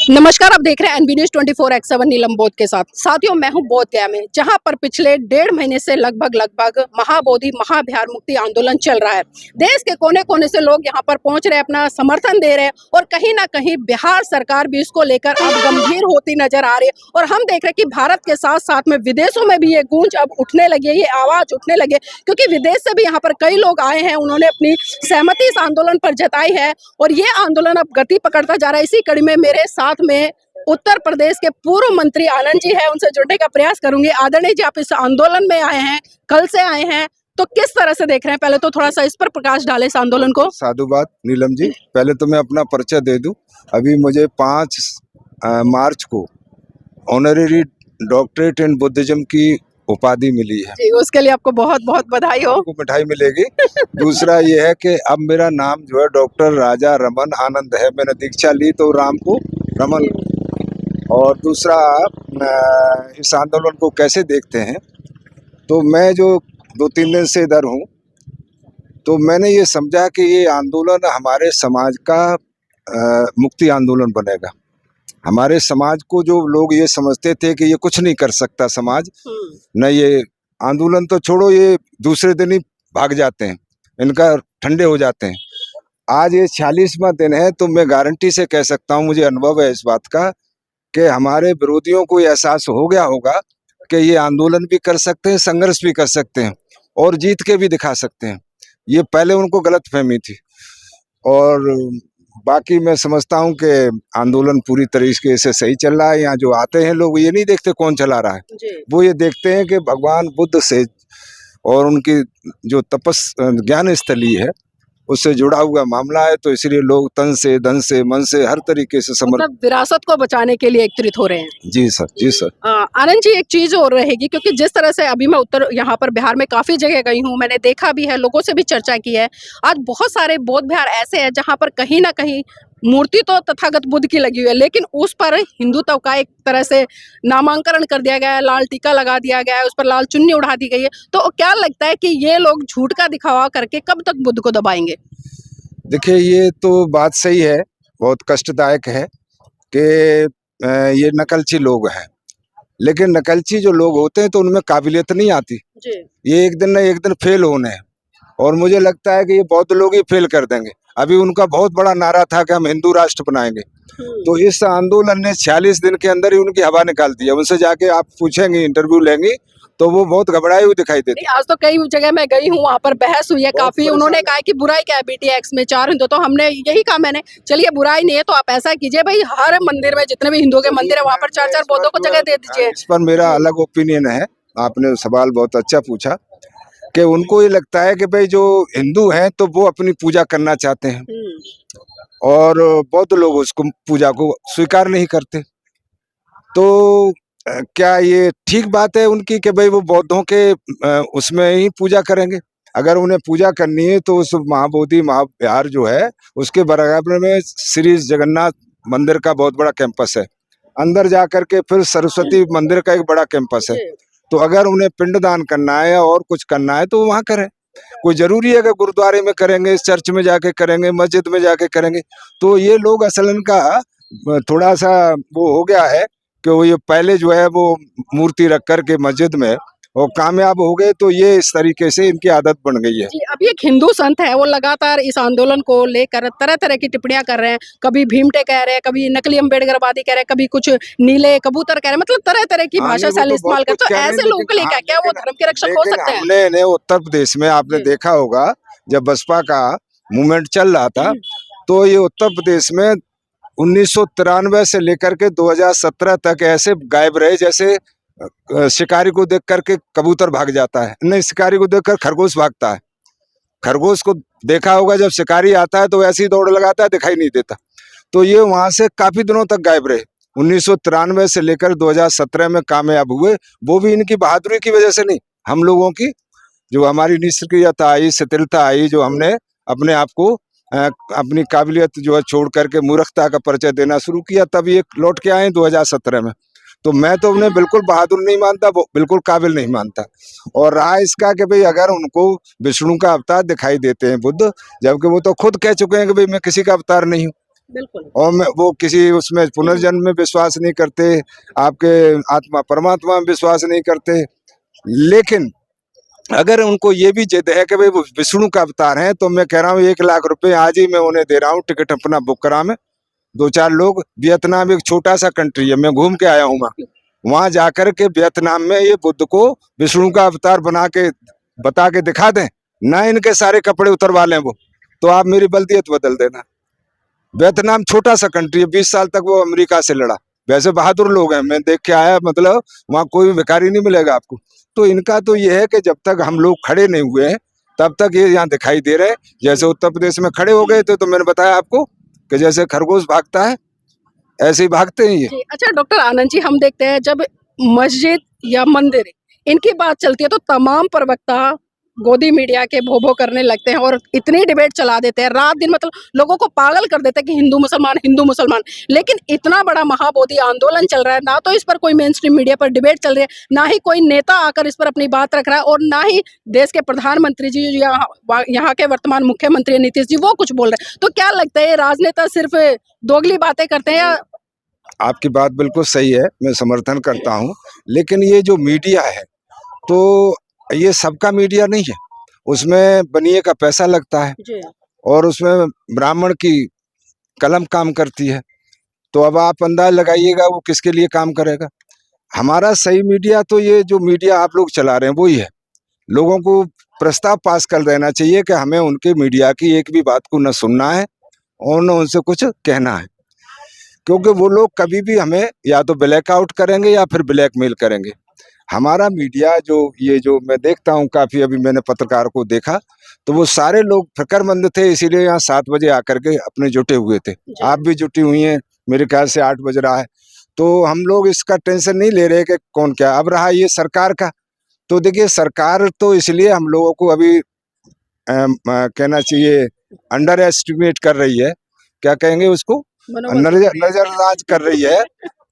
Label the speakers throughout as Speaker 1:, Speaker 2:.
Speaker 1: नमस्कार, आप देख रहे हैं एनबी न्यूज 24/7 नीलम बोध के साथ। साथियों, मैं हूं बोध गया में, जहां पर पिछले 1.5 महीने से लगभग महाबोधि महाबिहार मुक्ति आंदोलन चल रहा है। देश के कोने कोने से लोग यहां पर पहुंच रहे हैं, अपना समर्थन दे रहे हैं और कहीं ना कहीं बिहार सरकार भी इसको लेकर अब गंभीर होती नजर आ रही है। और हम देख रहे हैं कि भारत के साथ साथ में विदेशों में भी ये गूंज अब उठने लगी है, ये आवाज उठने लगी है, क्योंकि विदेश से भी यहाँ पर कई लोग आए हैं। उन्होंने अपनी सहमति इस आंदोलन पर जताई है और ये आंदोलन अब गति पकड़ता जा रहा है। इसी कड़ी में मेरे साथ में उत्तर प्रदेश के पूर्व मंत्री आनंद जी है, उनसे जुड़ने का प्रयास करूंगी। आदरणीय जी, आप इस आंदोलन में आए हैं, कल से आए हैं, तो किस तरह से देख रहे हैं? पहले तो थोड़ा सा इस पर प्रकाश डालें, इस आंदोलन को।
Speaker 2: साधुवाद नीलम जी। पहले तो मैं अपना परिचय दे दूं। अभी मुझे 5 मार्च को ऑनरेरी डॉक्टरेट इन बुद्धिज्म की उपाधि मिली है
Speaker 1: जी, उसके लिए आपको बहुत बहुत बधाई हो।
Speaker 2: आपको मिठाई मिलेगी। दूसरा ये है कि अब मेरा नाम जो है डॉक्टर राजा रमन आनंद है। मैंने दीक्षा ली तो राम को रमन। और दूसरा, इस आंदोलन को कैसे देखते हैं, तो मैं जो 2-3 दिन से इधर हूँ, तो मैंने ये समझा कि ये आंदोलन हमारे समाज का मुक्ति आंदोलन बनेगा। हमारे समाज को जो लोग ये समझते थे कि ये कुछ नहीं कर सकता समाज, न ये आंदोलन तो छोड़ो, ये दूसरे दिन ही भाग जाते हैं, इनका ठंडे हो जाते हैं। आज ये 46वां दिन है, तो मैं गारंटी से कह सकता हूँ, मुझे अनुभव है इस बात का, कि हमारे विरोधियों को एहसास हो गया होगा कि ये आंदोलन भी कर सकते हैं, संघर्ष भी कर सकते हैं और जीत के भी दिखा सकते हैं। ये पहले उनको गलतफहमी थी। और बाकी मैं समझता हूं कि आंदोलन पूरी तरीके से सही चल रहा है। यहाँ जो आते हैं लोग, ये नहीं देखते कौन चला रहा है, वो ये देखते हैं कि भगवान बुद्ध से और उनकी जो ज्ञान स्थली है उससे जुड़ा हुआ मामला है। तो इसलिए लोग तन से, धन से, मन से, हर तरीके से
Speaker 1: मतलब विरासत को बचाने के लिए एकत्रित हो रहे हैं।
Speaker 2: जी सर, जी सर।
Speaker 1: आनंद जी, एक चीज और रहेगी, क्योंकि जिस तरह से अभी मैं उत्तर यहाँ पर बिहार में काफी जगह गई हूँ, मैंने देखा भी है, लोगों से भी चर्चा की है। आज बहुत सारे बौद्ध विहार ऐसे हैं जहाँ पर कहीं ना कहीं मूर्ति तो तथागत बुद्ध की लगी हुई है, लेकिन उस पर हिंदुत्व का एक तरह से नामांकन कर दिया गया है, लाल टीका लगा दिया गया है, उस पर लाल चुन्नी उड़ा दी गई है। तो क्या लगता है कि ये लोग झूठ का दिखावा करके कब तक बुद्ध को दबाएंगे?
Speaker 2: देखिए, ये तो बात सही है, बहुत कष्टदायक है कि ये नकलची लोग हैं, लेकिन नकलची जो लोग होते हैं तो उनमें काबिलियत नहीं आती जी। ये एक दिन न एक दिन फेल होने हैं और मुझे लगता है कि ये बौद्ध लोग ही फेल कर देंगे। अभी उनका बहुत बड़ा नारा था कि हम हिंदू राष्ट्र बनाएंगे, तो इस आंदोलन ने 46 दिन के अंदर ही उनकी हवा निकाल दी है। उनसे जाके आप पूछेंगे, इंटरव्यू लेंगे, तो वो बहुत घबराए हुए दिखाई देते।
Speaker 1: आज तो कई जगह मैं गई हूँ, वहाँ पर बहस हुई है काफी। उन्होंने कहा कि बुराई क्या है BTX में 4 हिंदू, तो हमने यही कहा, मैंने चलिए बुराई नहीं है तो आप ऐसा कीजिए भाई, हर मंदिर में जितने भी हिंदू के मंदिर है वहाँ पर 4-4 बौद्धों को जगह दे दीजिए।
Speaker 2: इस पर मेरा अलग ओपिनियन है। आपने सवाल बहुत अच्छा पूछा कि उनको ये लगता है कि भाई जो हिंदू हैं तो वो अपनी पूजा करना चाहते हैं और बौद्ध लोग उसको पूजा को स्वीकार नहीं करते। तो क्या ये ठीक बात है उनकी कि भाई वो बौद्धों के उसमें ही पूजा करेंगे? अगर उन्हें पूजा करनी है तो उस महाबोधि महाविहार जो है उसके बराबर में श्री जगन्नाथ मंदिर का बहुत बड़ा कैंपस है। अंदर जाकर के फिर सरस्वती मंदिर का एक बड़ा कैंपस है। तो अगर उन्हें पिंडदान करना है और कुछ करना है तो वहाँ करें। कोई जरूरी है कि गुरुद्वारे में करेंगे, चर्च में जाके करेंगे, मस्जिद में जाके करेंगे? तो ये लोग असल इनका थोड़ा सा वो हो गया है कि वो ये पहले जो है वो मूर्ति रख करके मस्जिद में और कामयाब हो गए, तो ये इस तरीके से इनकी आदत बन गई है।
Speaker 1: अभी एक हिंदू संत है, वो लगातार इस आंदोलन को लेकर तरह तरह की टिप्पणियां कर रहे हैं। कभी भीमटे कह रहे हैं, कभी नकली अम्बेडकरवादी कह रहे हैं, कभी कुछ नीले कबूतर कह रहे हैं, मतलब तरह तरह की भाषा शैली इस्तेमाल करते। तो ऐसे लोगों के लिए क्या वो धर्म के रक्षक हो सकते हैं?
Speaker 2: हमने उत्तर प्रदेश में आपने देखा होगा, जब बसपा का मूवमेंट चल रहा था, तो ये उत्तर प्रदेश में 1993 से लेकर के 2017 तक ऐसे गायब रहे जैसे शिकारी को देख करके कबूतर भाग जाता है, नहीं शिकारी को देखकर खरगोश भागता है। खरगोश को देखा होगा, जब शिकारी आता है तो ऐसी ही दौड़ लगाता है, दिखाई नहीं देता। तो ये वहां से काफी दिनों तक गायब रहे। 1993 से लेकर 2017 में कामयाब हुए, वो भी इनकी बहादुरी की वजह से नहीं, हम लोगों की जो हमारी निष्क्रियता आई, शिथिलता आई, जो हमने अपने आप को अपनी काबिलियत जो है छोड़ करके मूर्खता का परिचय देना शुरू किया, तब ये लौट के आए 2017 में। तो मैं तो उन्हें बिल्कुल बहादुर नहीं मानता, वो बिल्कुल काबिल नहीं मानता। और रहा इसका कि भाई अगर उनको विष्णु का अवतार दिखाई देते हैं बुद्ध, जबकि वो तो खुद कह चुके हैं कि भाई मैं किसी का अवतार नहीं हूँ,
Speaker 1: बिल्कुल।
Speaker 2: और वो किसी उसमें पुनर्जन्म में विश्वास नहीं करते, आपके आत्मा परमात्मा में विश्वास नहीं करते। लेकिन अगर उनको ये भी जिद है कि भाई वो विष्णु का अवतार है, तो मैं कह रहा हूँ 1 लाख रुपए आज ही मैं उन्हें दे रहा हूँ, टिकट अपना बुक करा में। 2-4 लोग, वियतनाम एक छोटा सा कंट्री है, मैं घूम के आया हूँ वहां जाकर के वियतनाम में ये बुद्ध को विष्णु का अवतार बना के बता के दिखा दें ना, इनके सारे कपड़े उतरवा लें वो, तो आप मेरी बल्दियत बदल देना। वियतनाम छोटा सा कंट्री है, 20 साल तक वो अमेरिका से लड़ा। वैसे बहादुर लोग हैं, मैं देख के आया, मतलब वहाँ कोई भिखारी नहीं मिलेगा आपको। तो इनका तो ये है कि जब तक हम लोग खड़े नहीं हुए हैं तब तक ये यहाँ दिखाई दे रहे हैं। जैसे उत्तर प्रदेश में खड़े हो गए थे तो मैंने बताया आपको कि जैसे खरगोश भागता है ऐसे ही भागते हैं ये।
Speaker 1: जी, अच्छा डॉक्टर आनंद जी, हम देखते हैं जब मस्जिद या मंदिर इनकी बात चलती है तो तमाम प्रवक्ता गोदी मीडिया के भो भो करने लगते हैं और इतनी डिबेट चला देते हैं रात दिन, मतलब लोगों को पागल कर देते हैं कि हिंदू मुसलमान। लेकिन इतना बड़ा महाबोधि आंदोलन चल रहा है, ना तो इस पर कोई मेन स्ट्रीम मीडिया पर डिबेट चल रही है, ना ही कोई नेता आकर इस पर अपनी बात रख रहा है, और ना ही देश के प्रधानमंत्री जी या यहाँ के वर्तमान मुख्यमंत्री नीतीश जी वो कुछ बोल रहे हैं। तो क्या लगता है, ये राजनेता सिर्फ दोगली बातें करते हैं या?
Speaker 2: आपकी बात बिल्कुल सही है, मैं समर्थन करता हूँ। लेकिन ये जो मीडिया है तो ये सबका मीडिया नहीं है, उसमें बनिए का पैसा लगता है
Speaker 1: जी।
Speaker 2: और उसमें ब्राह्मण की कलम काम करती है। तो अब आप अंदाज लगाइएगा वो किसके लिए काम करेगा। हमारा सही मीडिया तो ये जो मीडिया आप लोग चला रहे हैं वही है। लोगों को प्रस्ताव पास कर देना चाहिए कि हमें उनके मीडिया की एक भी बात को न सुनना है और न उनसे कुछ कहना है, क्योंकि वो लोग कभी भी हमें या तो ब्लैकआउट करेंगे या फिर ब्लैकमेल करेंगे। हमारा मीडिया जो ये जो मैं देखता हूँ, काफी अभी मैंने पत्रकार को देखा तो वो सारे लोग फिक्रमंद थे, इसीलिए यहाँ 7 बजे आकर के अपने जुटे हुए थे। आप भी जुटी हुई हैं, मेरे ख्याल से 8 बज रहा है। तो हम लोग इसका टेंशन नहीं ले रहे कि कौन क्या। अब रहा ये सरकार का, तो देखिए सरकार तो इसलिए हम लोगों को अभी कहना चाहिए अंडर एस्टिमेट कर रही है, क्या कहेंगे उसको, नजरअंदाज कर रही है,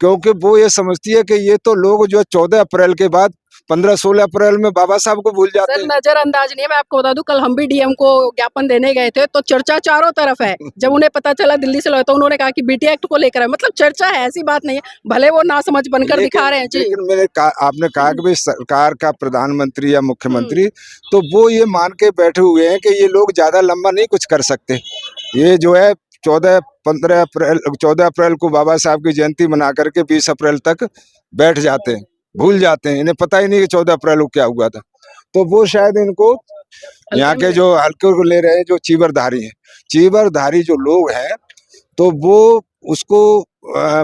Speaker 2: क्योंकि वो ये समझती है कि ये तो लोग जो 14 अप्रैल के बाद 15-16 अप्रैल में बाबा साहब को भूल जाते हैं।
Speaker 1: नजरअंदाज नहीं है, मैं आपको बता दूं, कल हम भी डीएम को ज्ञापन देने गए थे तो चर्चा चारों तरफ है। जब उन्हें पता चला दिल्ली से लौटा तो उन्होंने कहा कि बीटी एक्ट को लेकर है, मतलब चर्चा है, ऐसी बात नहीं है, भले वो नासमझ बनकर दिखा रहे हैं। जी,
Speaker 2: लेकिन आपने कहा कि भाई सरकार का प्रधानमंत्री या मुख्यमंत्री, तो वो ये मान के बैठे हुए हैं कि ये लोग ज्यादा लंबा नहीं कुछ कर सकते। ये जो है 14 अप्रैल को बाबा साहब की जयंती मना करके 20 अप्रैल तक बैठ जाते हैं, भूल जाते हैं, इन्हें पता ही नहीं कि 14 अप्रैल को क्या हुआ था। तो वो शायद इनको यहाँ के जो हल्के को ले रहे हैं, जो चीवरधारी हैं, चीवरधारी जो लोग हैं, तो वो उसको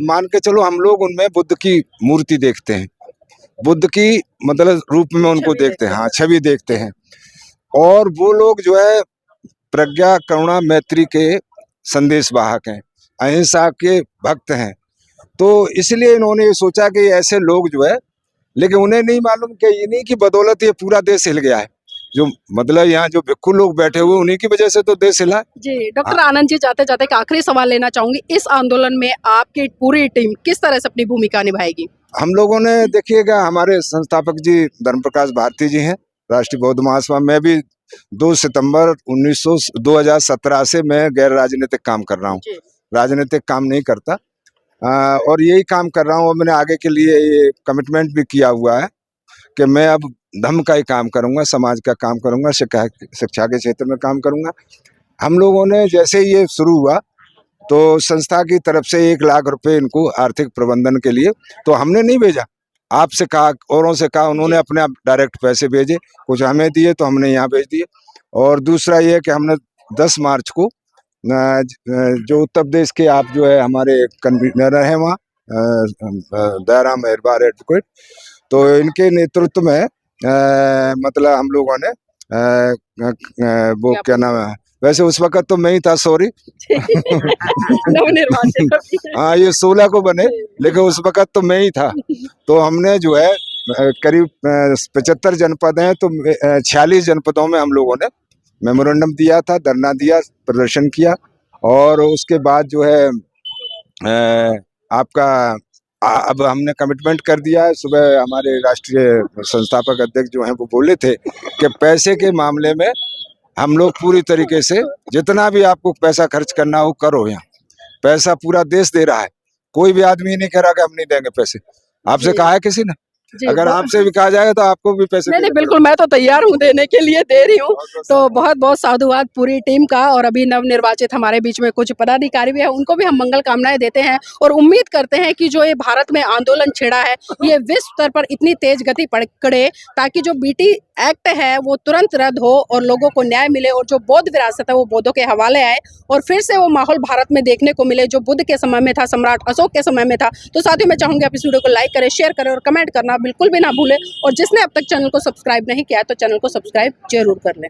Speaker 2: मान के चलो, हम लोग उनमें बुद्ध की मूर्ति देखते हैं, बुद्ध की मतलब रूप में उनको देखते हैं, हाँ छवि देखते हैं। और वो लोग जो है प्रज्ञा करुणा मैत्री के संदेश वाहक हैं, अहिंसा के भक्त हैं। तो इसलिए इन्होंने ये सोचा कि ऐसे लोग जो है, लेकिन उन्हें नहीं मालूम कि इन्हीं की बदौलत ये पूरा देश हिल गया है। जो मतलब यहाँ जो भिक्खु लोग बैठे हुए उन्हीं की वजह से तो देश हिला।
Speaker 1: जी डॉक्टर आनंद जी, जाते जाते एक आखिरी सवाल लेना चाहूंगी, इस आंदोलन में आपकी पूरी टीम किस तरह से अपनी भूमिका निभाएगी? हम
Speaker 2: लोगों ने देखिएगा, हमारे संस्थापक जी धर्म प्रकाश भारती जी हैं, राष्ट्रीय बौद्ध महासभा में भी 2 सितंबर 2017 से मैं गैर राजनीतिक काम कर रहा हूँ, राजनीतिक काम नहीं करता, और यही काम कर रहा हूँ। और मैंने आगे के लिए ये कमिटमेंट भी किया हुआ है कि मैं अब धर्म का ही काम करूँगा, समाज का काम करूँगा, शिक्षा के क्षेत्र में काम करूँगा। हम लोगों ने जैसे ही ये शुरू हुआ तो संस्था की तरफ से 1 लाख रुपए इनको आर्थिक प्रबंधन के लिए, तो हमने नहीं भेजा, आपसे कहा, औरों से कहा, उन्होंने अपने आप डायरेक्ट पैसे भेजे, कुछ हमें दिए तो हमने यहाँ भेज दिए। और दूसरा ये कि हमने 10 मार्च को जो उत्तर प्रदेश के आप जो है हमारे कन्वीनर हैं वहाँ, दयाराम मेहरबार एडवोकेट, तो इनके नेतृत्व में मतलब हम लोगों ने वो क्या नाम है, वैसे उस वक्त तो मैं ही था, सॉरी हाँ ये 16 को बने, लेकिन उस वक्त तो मैं ही था। तो हमने जो है करीब 75 जनपद हैं, तो 46 जनपदों में हम लोगों ने मेमोरेंडम दिया था, धरना दिया, प्रदर्शन किया। और उसके बाद जो है आपका अब हमने कमिटमेंट कर दिया है। सुबह हमारे राष्ट्रीय संस्थापक अध्यक्ष जो हैं वो बोले थे कि पैसे के मामले में हम लोग पूरी तरीके से जितना भी आपको पैसा खर्च करना हो करो, यहाँ पैसा पूरा देश दे रहा है, कोई भी आदमी ये नहीं कह रहा कि हम नहीं देंगे पैसे। आपसे
Speaker 1: जी।
Speaker 2: कहा है किसी ने?
Speaker 1: जी,
Speaker 2: अगर
Speaker 1: बहुत-
Speaker 2: आपसे भी कहा जाएगा तो आपको भी पैसे
Speaker 1: नहीं
Speaker 2: देने
Speaker 1: नहीं बिल्कुल, मैं तो तैयार हूँ, देने के लिए दे रही हूँ। तो बहुत बहुत साधुवाद पूरी टीम का। और अभी नवनिर्वाचित हमारे बीच में कुछ पदाधिकारी भी है, उनको भी हम मंगल कामनाएं देते हैं और उम्मीद करते हैं कि जो ये भारत में आंदोलन छिड़ा है ये विश्व स्तर पर इतनी तेज गति पकड़े ताकि जो बीटी एक्ट है वो तुरंत रद्द हो और लोगों को न्याय मिले और जो बौद्ध विरासत है वो बौद्धों के हवाले आए और फिर से वो माहौल भारत में देखने को मिले जो बुद्ध के समय में था, सम्राट अशोक के समय में था। तो साथियों, मैं चाहूंगी आप इस वीडियो को लाइक करें, शेयर करें और कमेंट करना बिल्कुल भी ना भूलें। और जिसने अब तक चैनल को सब्सक्राइब नहीं किया है तो चैनल को सब्सक्राइब जरूर कर लें।